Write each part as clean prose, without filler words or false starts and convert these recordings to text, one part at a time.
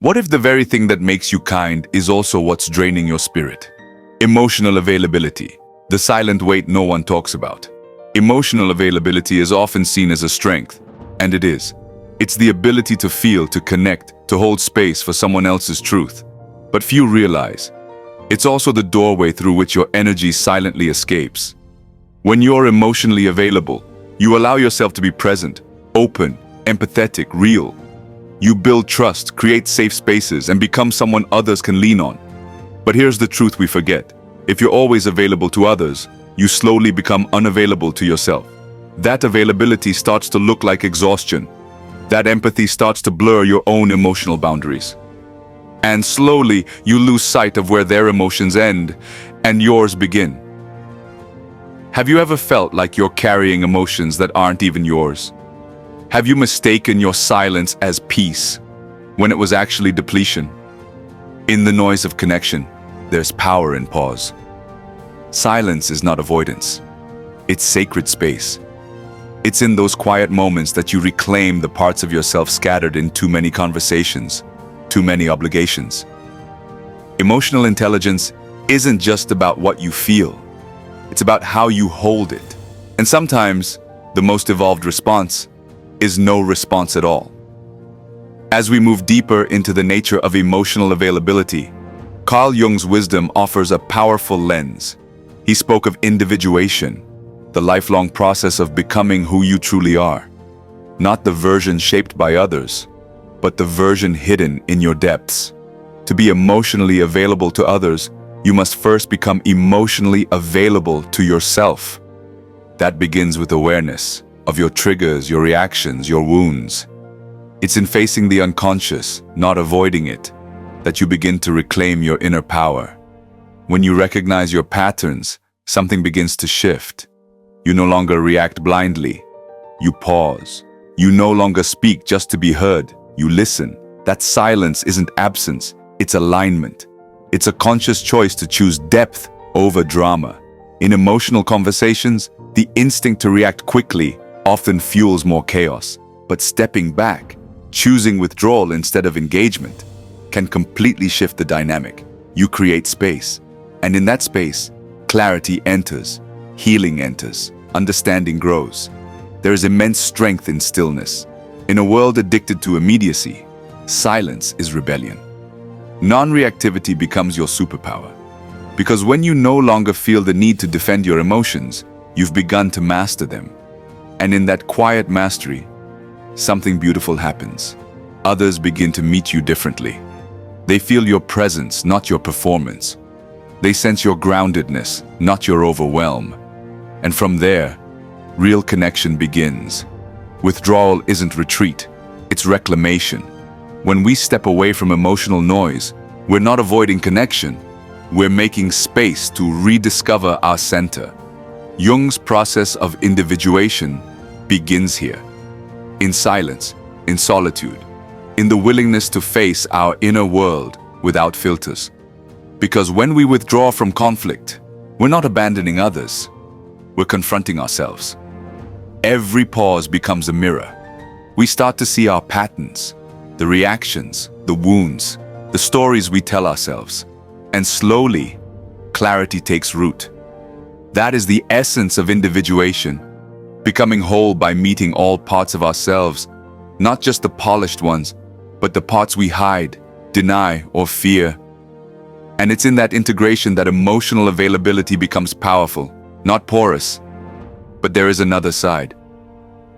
What if the very thing that makes you kind is also what's draining your spirit? Emotional availability, the silent weight no one talks about. Emotional availability is often seen as a strength, and it is. It's the ability to feel, to connect, to hold space for someone else's truth. But few realize, it's also the doorway through which your energy silently escapes. When you're emotionally available, you allow yourself to be present, open, empathetic, real. You build trust, create safe spaces, and become someone others can lean on. But here's the truth we forget. If you're always available to others, you slowly become unavailable to yourself. That availability starts to look like exhaustion. That empathy starts to blur your own emotional boundaries. And slowly, you lose sight of where their emotions end and yours begin. Have you ever felt like you're carrying emotions that aren't even yours? Have you mistaken your silence as peace when it was actually depletion? In the noise of connection, there's power in pause. Silence is not avoidance. It's sacred space. It's in those quiet moments that you reclaim the parts of yourself scattered in too many conversations, too many obligations. Emotional intelligence isn't just about what you feel. It's about how you hold it. And sometimes, the most evolved response is no response at all. As we move deeper into the nature of emotional availability, Carl Jung's wisdom offers a powerful lens. He spoke of individuation, the lifelong process of becoming who you truly are. Not the version shaped by others, but the version hidden in your depths. To be emotionally available to others, you must first become emotionally available to yourself. That begins with awareness of your triggers, your reactions, your wounds. It's in facing the unconscious, not avoiding it, that you begin to reclaim your inner power. When you recognize your patterns, something begins to shift. You no longer react blindly. You pause. You no longer speak just to be heard. You listen. That silence isn't absence, it's alignment. It's a conscious choice to choose depth over drama. In emotional conversations, the instinct to react quickly often fuels more chaos. But stepping back, choosing withdrawal instead of engagement, can completely shift the dynamic. You create space. And in that space, clarity enters, healing enters, understanding grows. There is immense strength in stillness. In a world addicted to immediacy, silence is rebellion. Non-reactivity becomes your superpower. Because when you no longer feel the need to defend your emotions, you've begun to master them. And in that quiet mastery, something beautiful happens. Others begin to meet you differently. They feel your presence, not your performance. They sense your groundedness, not your overwhelm. And from there, real connection begins. Withdrawal isn't retreat, it's reclamation. When we step away from emotional noise, we're not avoiding connection, we're making space to rediscover our center. Jung's process of individuation begins here. In silence, in solitude, in the willingness to face our inner world without filters. Because when we withdraw from conflict, we're not abandoning others, we're confronting ourselves. Every pause becomes a mirror. We start to see our patterns, the reactions, the wounds, the stories we tell ourselves. And slowly, clarity takes root. That is the essence of individuation, becoming whole by meeting all parts of ourselves, not just the polished ones, but the parts we hide, deny, or fear. And it's in that integration that emotional availability becomes powerful, not porous. But there is another side.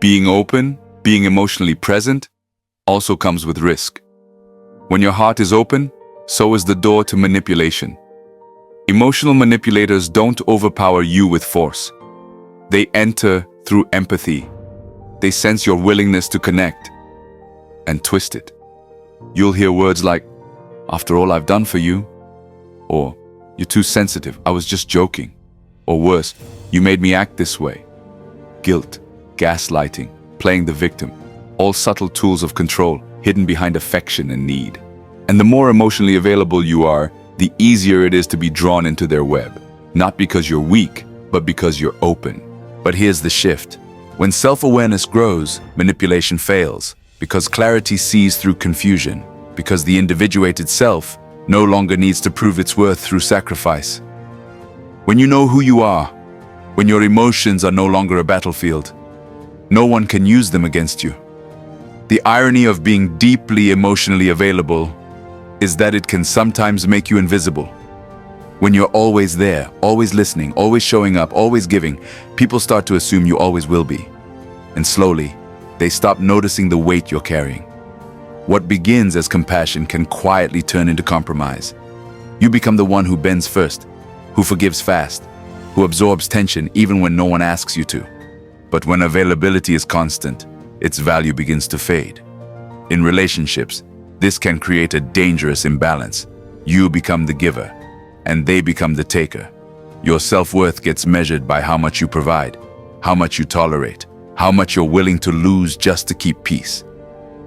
Being open, being emotionally present, also comes with risk. When your heart is open, so is the door to manipulation. Emotional manipulators don't overpower you with force. They enter through empathy. They sense your willingness to connect and twist it. You'll hear words like, "After all I've done for you," or "You're too sensitive, I was just joking," or worse, "You made me act this way." Guilt, gaslighting, playing the victim, all subtle tools of control hidden behind affection and need. And the more emotionally available you are, the easier it is to be drawn into their web. Not because you're weak, but because you're open. But here's the shift. When self-awareness grows, manipulation fails, because clarity sees through confusion. because the individuated self no longer needs to prove its worth through sacrifice. When you know who you are, when your emotions are no longer a battlefield, no one can use them against you. The irony of being deeply emotionally available is that it can sometimes make you invisible. When you're always there, always listening, always showing up, always giving, people start to assume you always will be. And slowly, they stop noticing the weight you're carrying. What begins as compassion can quietly turn into compromise. You become the one who bends first, who forgives fast, who absorbs tension even when no one asks you to. But when availability is constant, its value begins to fade. In relationships, this can create a dangerous imbalance. You become the giver, and they become the taker. Your self-worth gets measured by how much you provide, how much you tolerate, how much you're willing to lose just to keep peace.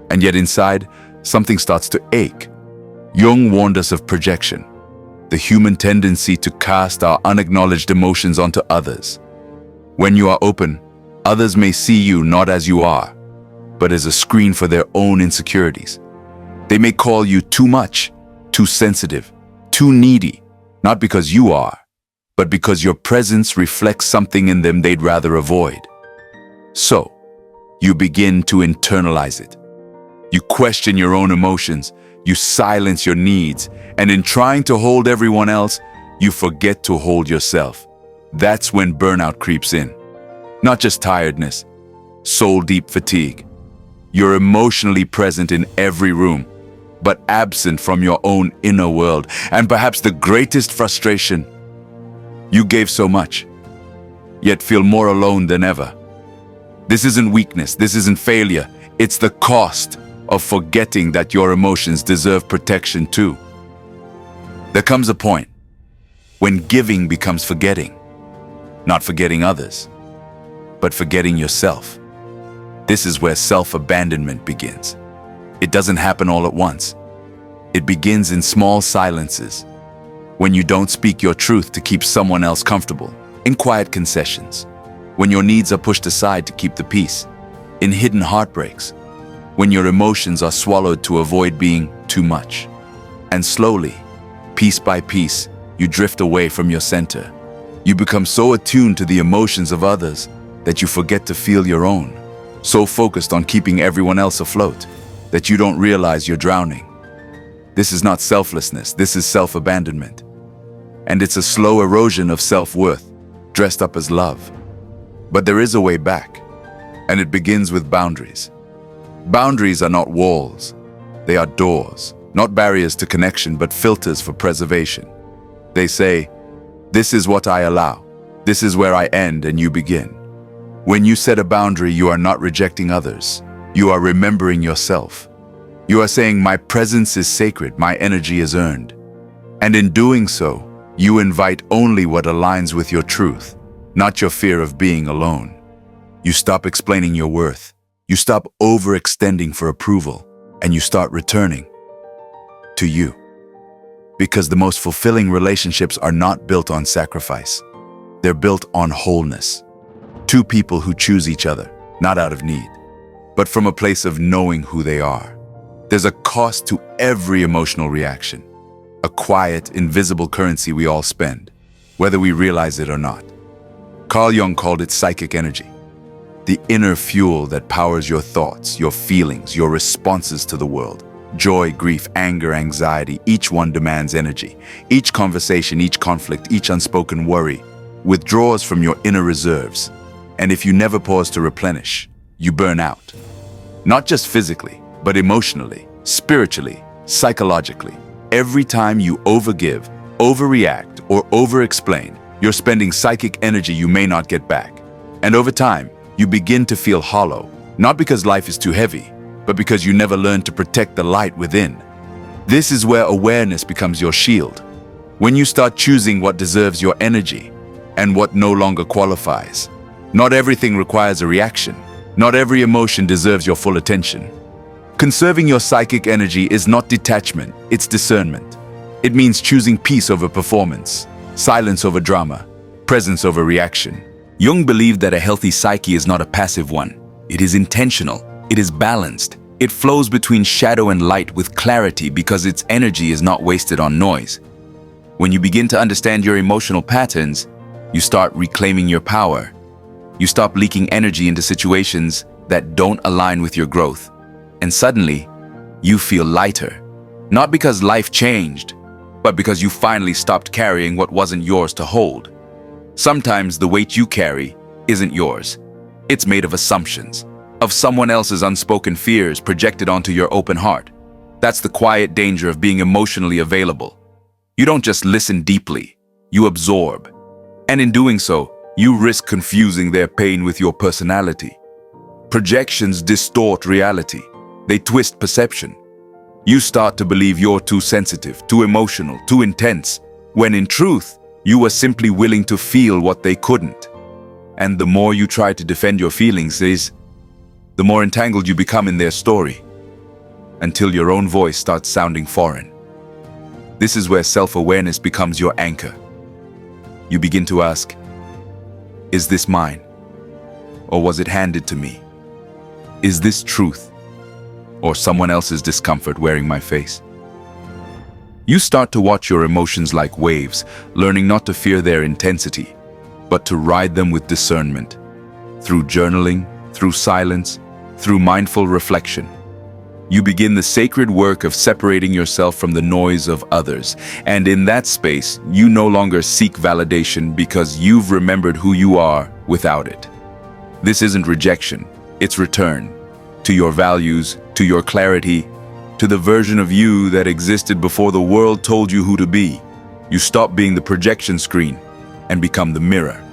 And yet inside, something starts to ache. Jung warned us of projection, the human tendency to cast our unacknowledged emotions onto others. When you are open, others may see you not as you are, but as a screen for their own insecurities. They may call you too much, too sensitive, too needy, not because you are, but because your presence reflects something in them they'd rather avoid. So, you begin to internalize it. You question your own emotions, you silence your needs, and in trying to hold everyone else, you forget to hold yourself. That's when burnout creeps in. Not just tiredness, soul-deep fatigue. You're emotionally present in every room, but absent from your own inner world. And perhaps the greatest frustration, you gave so much, yet feel more alone than ever. This isn't weakness, this isn't failure. It's the cost of forgetting that your emotions deserve protection too. There comes a point when giving becomes forgetting. Not forgetting others, but forgetting yourself. This is where self-abandonment begins. It doesn't happen all at once. It begins in small silences, when you don't speak your truth to keep someone else comfortable, in quiet concessions, when your needs are pushed aside to keep the peace, in hidden heartbreaks, when your emotions are swallowed to avoid being too much. And slowly, piece by piece, you drift away from your center. You become so attuned to the emotions of others that you forget to feel your own, so focused on keeping everyone else afloat that you don't realize you're drowning. This is not selflessness, this is self-abandonment. And it's a slow erosion of self-worth, dressed up as love. But there is a way back, and it begins with boundaries. Boundaries are not walls, they are doors, not barriers to connection, but filters for preservation. They say, this is what I allow, this is where I end and you begin. When you set a boundary, you are not rejecting others. You are remembering yourself. You are saying, my presence is sacred, my energy is earned. And in doing so, you invite only what aligns with your truth, not your fear of being alone. You stop explaining your worth. You stop overextending for approval, and you start returning to you. Because the most fulfilling relationships are not built on sacrifice. They're built on wholeness. Two people who choose each other, not out of need, but from a place of knowing who they are. There's a cost to every emotional reaction, a quiet, invisible currency we all spend, whether we realize it or not. Carl Jung called it psychic energy, the inner fuel that powers your thoughts, your feelings, your responses to the world. Joy, grief, anger, anxiety, each one demands energy. Each conversation, each conflict, each unspoken worry withdraws from your inner reserves. And if you never pause to replenish, you burn out. Not just physically, but emotionally, spiritually, psychologically. Every time you overgive, overreact, or overexplain, you're spending psychic energy you may not get back. And over time, you begin to feel hollow, not because life is too heavy, but because you never learned to protect the light within. This is where awareness becomes your shield. When you start choosing what deserves your energy and what no longer qualifies. Not everything requires a reaction. Not every emotion deserves your full attention. Conserving your psychic energy is not detachment, it's discernment. It means choosing peace over performance, silence over drama, presence over reaction. Jung believed that a healthy psyche is not a passive one. It is intentional, it is balanced, It flows between shadow and light with clarity because its energy is not wasted on noise. When you begin to understand your emotional patterns, you start reclaiming your power. You stop leaking energy into situations that don't align with your growth. And suddenly, you feel lighter. Not because life changed, but because you finally stopped carrying what wasn't yours to hold. Sometimes the weight you carry isn't yours. It's made of assumptions, of someone else's unspoken fears projected onto your open heart. That's the quiet danger of being emotionally available. You don't just listen deeply, you absorb. And in doing so, you risk confusing their pain with your personality. Projections distort reality. They twist perception. You start to believe you're too sensitive, too emotional, too intense, when in truth, you were simply willing to feel what they couldn't. And the more you try to defend your feelings, the more entangled you become in their story, until your own voice starts sounding foreign. This is where self-awareness becomes your anchor. You begin to ask, is this mine? Or was it handed to me? Is this truth? Or someone else's discomfort wearing my face? You start to watch your emotions like waves, learning not to fear their intensity, but to ride them with discernment. Through journaling, through silence, through mindful reflection, you begin the sacred work of separating yourself from the noise of others. And in that space, you no longer seek validation because you've remembered who you are without it. This isn't rejection, it's return to your values, to your clarity, to the version of you that existed before the world told you who to be. You stop being the projection screen and become the mirror.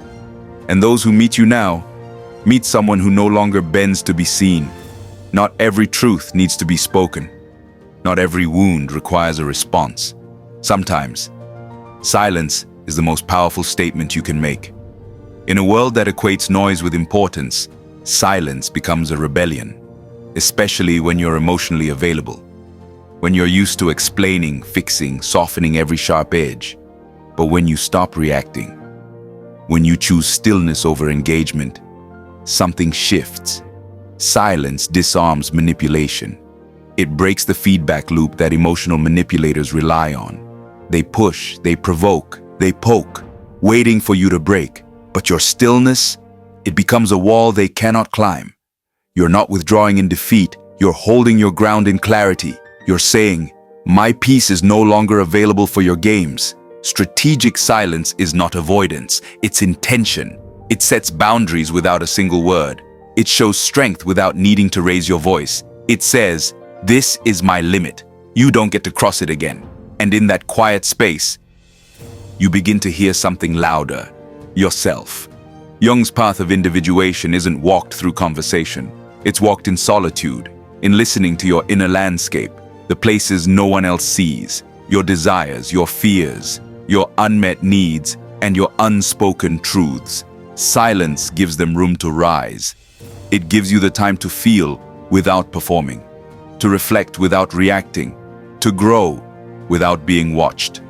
And those who meet you now, meet someone who no longer bends to be seen. Not every truth needs to be spoken. Not every wound requires a response. Sometimes, silence is the most powerful statement you can make. In a world that equates noise with importance, silence becomes a rebellion, especially when you're emotionally available. When you're used to explaining, fixing, softening every sharp edge. But when you stop reacting, when you choose stillness over engagement, something shifts. Silence disarms manipulation. It breaks the feedback loop that emotional manipulators rely on. They push, they provoke, they poke, waiting for you to break. But your stillness, it becomes a wall they cannot climb. You're not withdrawing in defeat, you're holding your ground in clarity. You're saying, my peace is no longer available for your games. Strategic silence is not avoidance, it's intention. It sets boundaries without a single word. It shows strength without needing to raise your voice. It says, this is my limit. You don't get to cross it again. And in that quiet space, you begin to hear something louder, yourself. Jung's path of individuation isn't walked through conversation. It's walked in solitude, in listening to your inner landscape, the places no one else sees, your desires, your fears, your unmet needs, and your unspoken truths. Silence gives them room to rise. It gives you the time to feel without performing, to reflect without reacting, to grow without being watched.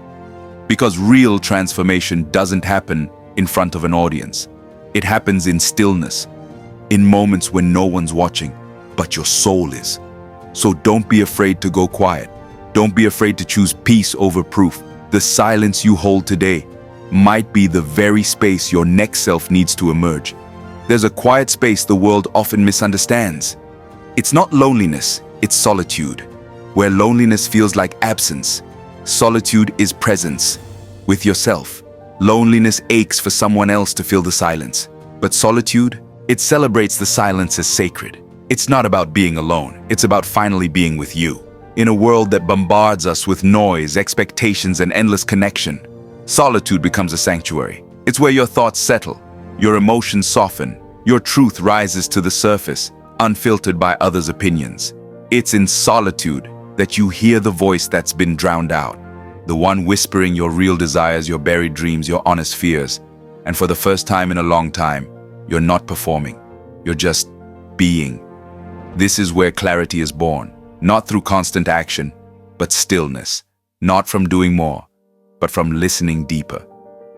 Because real transformation doesn't happen in front of an audience. It happens in stillness, in moments when no one's watching, but your soul is. So don't be afraid to go quiet. Don't be afraid to choose peace over proof. The silence you hold today might be the very space your next self needs to emerge. There's a quiet space the world often misunderstands. It's not loneliness, it's solitude. Where loneliness feels like absence, solitude is presence with yourself. Loneliness aches for someone else to fill the silence. But solitude, it celebrates the silence as sacred. It's not about being alone, it's about finally being with you. In a world that bombards us with noise, expectations, and endless connection, solitude becomes a sanctuary. It's where your thoughts settle, your emotions soften, your truth rises to the surface, unfiltered by others' opinions. It's in solitude that you hear the voice that's been drowned out, the one whispering your real desires, your buried dreams, your honest fears. And for the first time in a long time, you're not performing, you're just being. This is where clarity is born, not through constant action, but stillness, not from doing more, but from listening deeper.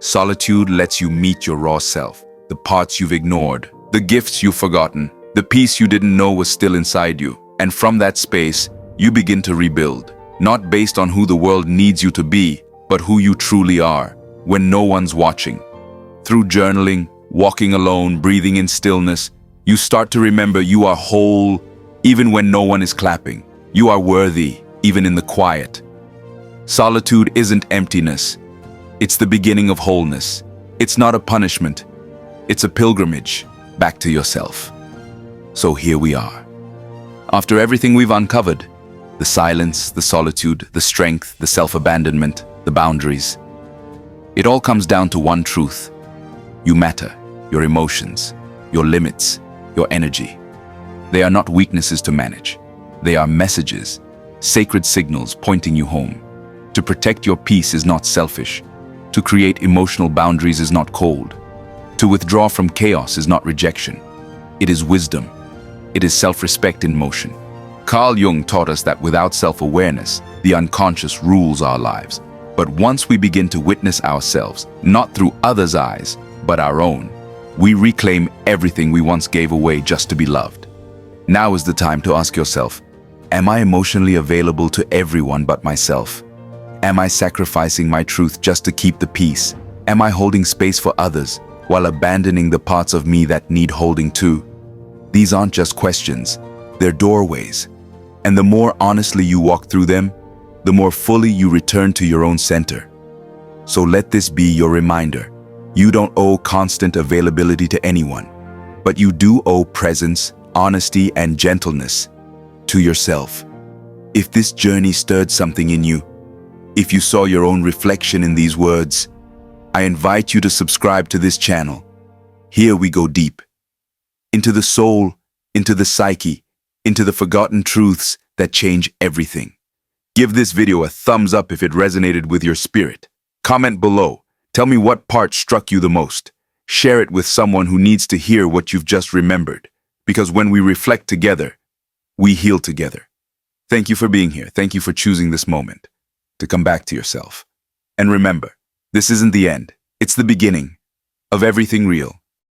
Solitude lets you meet your raw self, the parts you've ignored, the gifts you've forgotten, the peace you didn't know was still inside you. And from that space, you begin to rebuild, not based on who the world needs you to be, but who you truly are, when no one's watching. Through journaling, walking alone, breathing in stillness, you start to remember you are whole, even when no one is clapping. You are worthy, even in the quiet. Solitude isn't emptiness. It's the beginning of wholeness. It's not a punishment. It's a pilgrimage back to yourself. So here we are. After everything we've uncovered, the silence, the solitude, the strength, the self-abandonment, the boundaries, it all comes down to one truth. You matter, your emotions, your limits, your energy. They are not weaknesses to manage. They are messages, sacred signals pointing you home. To protect your peace is not selfish. To create emotional boundaries is not cold. To withdraw from chaos is not rejection. It is wisdom. It is self-respect in motion. Carl Jung taught us that without self-awareness, the unconscious rules our lives. But once we begin to witness ourselves, not through others' eyes, but our own, we reclaim everything we once gave away just to be loved. Now is the time to ask yourself, am I emotionally available to everyone but myself? Am I sacrificing my truth just to keep the peace? Am I holding space for others while abandoning the parts of me that need holding too? These aren't just questions, they're doorways. And the more honestly you walk through them, the more fully you return to your own center. So let this be your reminder. You don't owe constant availability to anyone, but you do owe presence, honesty, and gentleness to yourself. If this journey stirred something in you, if you saw your own reflection in these words, I invite you to subscribe to this channel. Here we go deep into the soul, into the psyche, into the forgotten truths that change everything. Give this video a thumbs up if it resonated with your spirit. Comment below. Tell me what part struck you the most. Share it with someone who needs to hear what you've just remembered. Because when we reflect together, we heal together. Thank you for being here. Thank you for choosing this moment to come back to yourself. And remember, this isn't the end. It's the beginning of everything real.